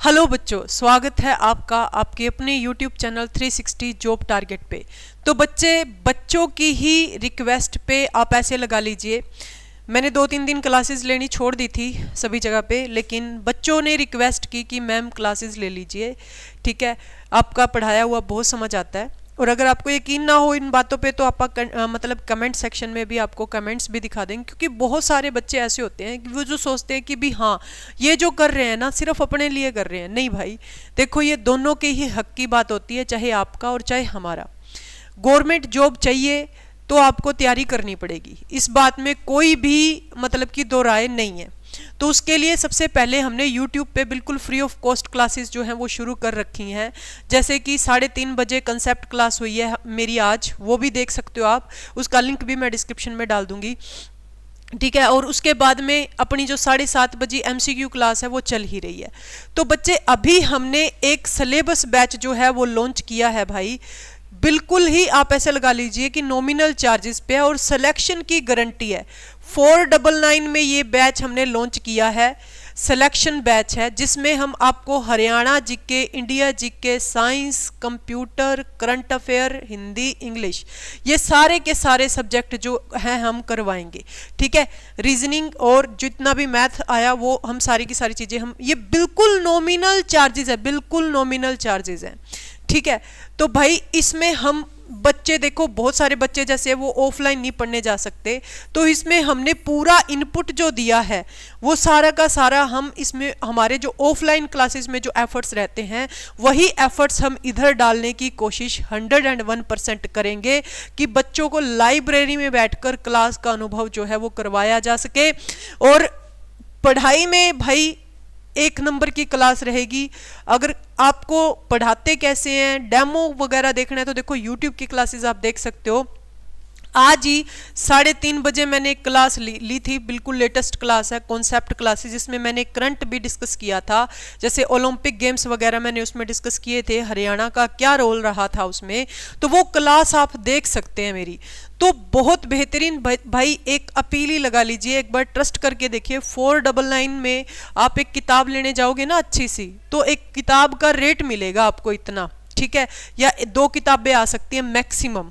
Hello बच्चों, स्वागत है आपका आपके अपने YouTube चैनल 360 जॉब टारगेट पे। तो बच्चों की ही रिक्वेस्ट पे आप ऐसे लगा लीजिए। मैंने 2-3 दिन क्लासेस लेनी छोड़ दी थी सभी जगह पे, लेकिन बच्चों ने रिक्वेस्ट की कि मैम क्लासेस ले लीजिए, ठीक है, आपका पढ़ाया हुआ बहुत समझ आता है। और अगर आपको यकीन ना हो इन बातों पे तो आप मतलब कमेंट सेक्शन में भी आपको कमेंट्स भी दिखा देंगे, क्योंकि बहुत सारे बच्चे ऐसे होते हैं कि वो जो सोचते हैं कि भी हाँ ये जो कर रहे हैं ना सिर्फ अपने लिए कर रहे हैं। नहीं भाई, देखो ये दोनों के ही हक की बात होती है, चाहे आपका और चाहे हमारा। गवर्नमेंट जॉब चाहिए तो आपको तैयारी करनी पड़ेगी, इस बात में कोई भी मतलब की दो राय नहीं है। तो उसके लिए सबसे पहले हमने YouTube पे बिल्कुल फ्री ऑफ कॉस्ट क्लासेस जो हैं वो शुरू कर रखी हैं। जैसे कि 3:30 बजे कंसेप्ट क्लास हुई है मेरी आज, वो भी देख सकते हो आप, उसका लिंक भी मैं डिस्क्रिप्शन में डाल दूंगी, ठीक है। और उसके बाद में अपनी जो 7:30 बजे MCQ क्लास है वो चल ही रही है। तो बच्चे अभी हमने एक सिलेबस बैच जो है वो लॉन्च किया है भाई, बिल्कुल ही आप ऐसे लगा लीजिए कि नॉमिनल चार्जेस पे है और सिलेक्शन की गारंटी है। 499 में ये बैच हमने लॉन्च किया है, सिलेक्शन बैच है, जिसमें हम आपको Haryana GK, India GK, science, computer, current affair, Hindi, English, ये सारे के सारे सब्जेक्ट जो हैं हम करवाएंगे, ठीक है। रीजनिंग और जितना भी मैथ आया वो हम सारी की सारी चीज़ें हम, ये बिल्कुल नॉमिनल चार्जेस है, बिल्कुल नॉमिनल चार्जेस हैं, ठीक है। तो भाई इसमें हम बच्चे देखो, बहुत सारे बच्चे जैसे वो ऑफलाइन नहीं पढ़ने जा सकते, तो इसमें हमने पूरा इनपुट जो दिया है वो सारा का सारा हम इसमें हमारे जो ऑफलाइन क्लासेस में जो एफर्ट्स रहते हैं वही एफर्ट्स हम इधर डालने की कोशिश 101% करेंगे कि बच्चों को लाइब्रेरी में बैठकर क्लास का अनुभव जो है वो करवाया जा सके। और पढ़ाई में भाई 1 नंबर की क्लास रहेगी। अगर आपको पढ़ाते कैसे हैं, डेमो वगैरह देखना है तो देखो YouTube की क्लासेस आप देख सकते हो। आज ही 3:30 बजे मैंने एक क्लास ली थी, बिल्कुल लेटेस्ट क्लास है, कॉन्सेप्ट क्लासेस, जिसमें मैंने करंट भी डिस्कस किया था, जैसे ओलंपिक गेम्स वगैरह मैंने उसमें डिस्कस किए थे, हरियाणा का क्या रोल रहा था उसमें, तो वो क्लास आप देख सकते हैं मेरी। तो बहुत बेहतरीन भाई, एक अपील ही लगा लीजिए, एक बार ट्रस्ट करके देखिए। 499 में आप एक किताब लेने जाओगे ना अच्छी सी, तो एक किताब का रेट मिलेगा आपको इतना, ठीक है, या 2 किताबें आ सकती हैं मैक्सिमम,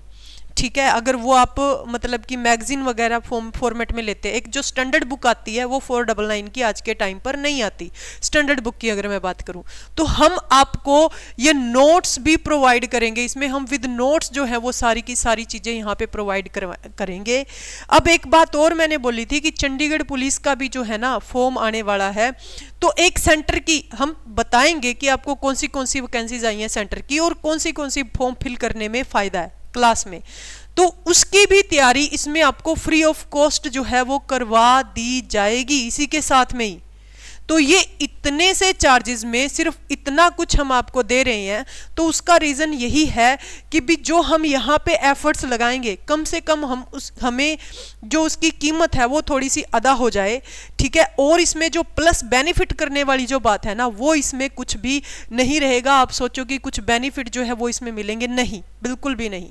ठीक है। अगर वो आप मतलब कि मैगजीन वगैरह फॉर्मेट में लेते हैं, एक जो स्टैंडर्ड बुक आती है वो 499 की आज के टाइम पर नहीं आती, स्टैंडर्ड बुक की अगर मैं बात करूं, तो हम आपको ये नोट्स भी प्रोवाइड करेंगे। इसमें हम विद नोट्स जो है वो सारी की सारी चीजें यहाँ पे प्रोवाइड करेंगे। अब एक बात और मैंने बोली थी कि चंडीगढ़ पुलिस का भी जो है ना फॉर्म आने वाला है, तो एक सेंटर की हम बताएंगे कि आपको कौन सी वैकेंसीज आई हैं सेंटर की और कौन सी फॉर्म फिल करने में फायदा है क्लास में, तो उसकी भी तैयारी इसमें आपको फ्री ऑफ कॉस्ट जो है वो करवा दी जाएगी इसी के साथ में ही। तो ये इतने से चार्जेस में सिर्फ इतना कुछ हम आपको दे रहे हैं, तो उसका रीज़न यही है कि भी जो हम यहाँ पे एफर्ट्स लगाएंगे कम से कम हमें जो उसकी कीमत है वो थोड़ी सी अदा हो जाए, ठीक है। और इसमें जो प्लस बेनिफिट करने वाली जो बात है ना, वो इसमें कुछ भी नहीं रहेगा। आप सोचो कि कुछ बेनिफिट जो है वो इसमें मिलेंगे, नहीं, बिल्कुल भी नहीं।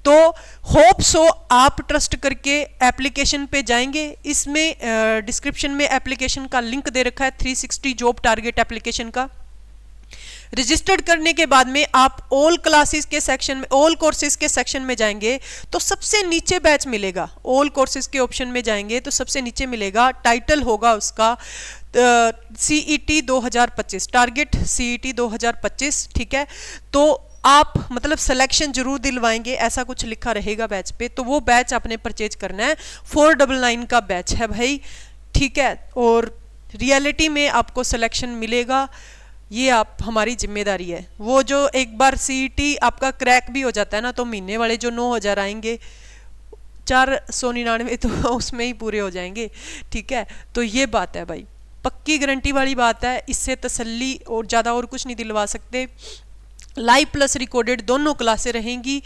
तो होप सो आप ट्रस्ट करके एप्लीकेशन पे जाएंगे। इसमें डिस्क्रिप्शन में एप्लीकेशन का लिंक दे रखा है 360 जॉब टारगेट एप्लीकेशन का। रजिस्टर्ड करने के बाद में आप ऑल क्लासेस के सेक्शन में, ऑल कोर्सेज के सेक्शन में जाएंगे तो सबसे नीचे बैच मिलेगा। ऑल कोर्सेज के ऑप्शन में जाएंगे तो सबसे नीचे मिलेगा, टाइटल होगा उसका CET 2025, टारगेट CET 2025, ठीक है। तो आप मतलब सिलेक्शन जरूर दिलवाएंगे, ऐसा कुछ लिखा रहेगा बैच पे, तो वो बैच आपने परचेज करना है। 499 का बैच है भाई, ठीक है। और रियलिटी में आपको सिलेक्शन मिलेगा, ये आप हमारी जिम्मेदारी है। वो जो एक बार CET आपका क्रैक भी हो जाता है ना, तो महीने वाले जो 9,000 आएंगे 499 तो उसमें ही पूरे हो जाएंगे, ठीक है। तो ये बात है भाई, पक्की गारंटी वाली बात है, इससे तसल्ली और ज़्यादा और कुछ नहीं दिलवा सकते। लाइव प्लस रिकॉर्डेड दोनों क्लासें रहेंगी,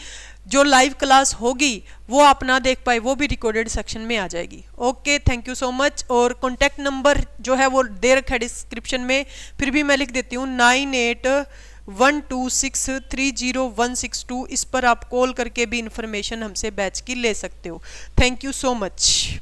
जो लाइव क्लास होगी वो आप ना देख पाए वो भी रिकॉर्डेड सेक्शन में आ जाएगी। Okay, thank you so much. और कॉन्टैक्ट नंबर जो है वो दे रखा है डिस्क्रिप्शन में, फिर भी मैं लिख देती हूँ 9812630162। इस पर आप कॉल करके भी इंफॉर्मेशन हमसे बैच की ले सकते हो। Thank you so much.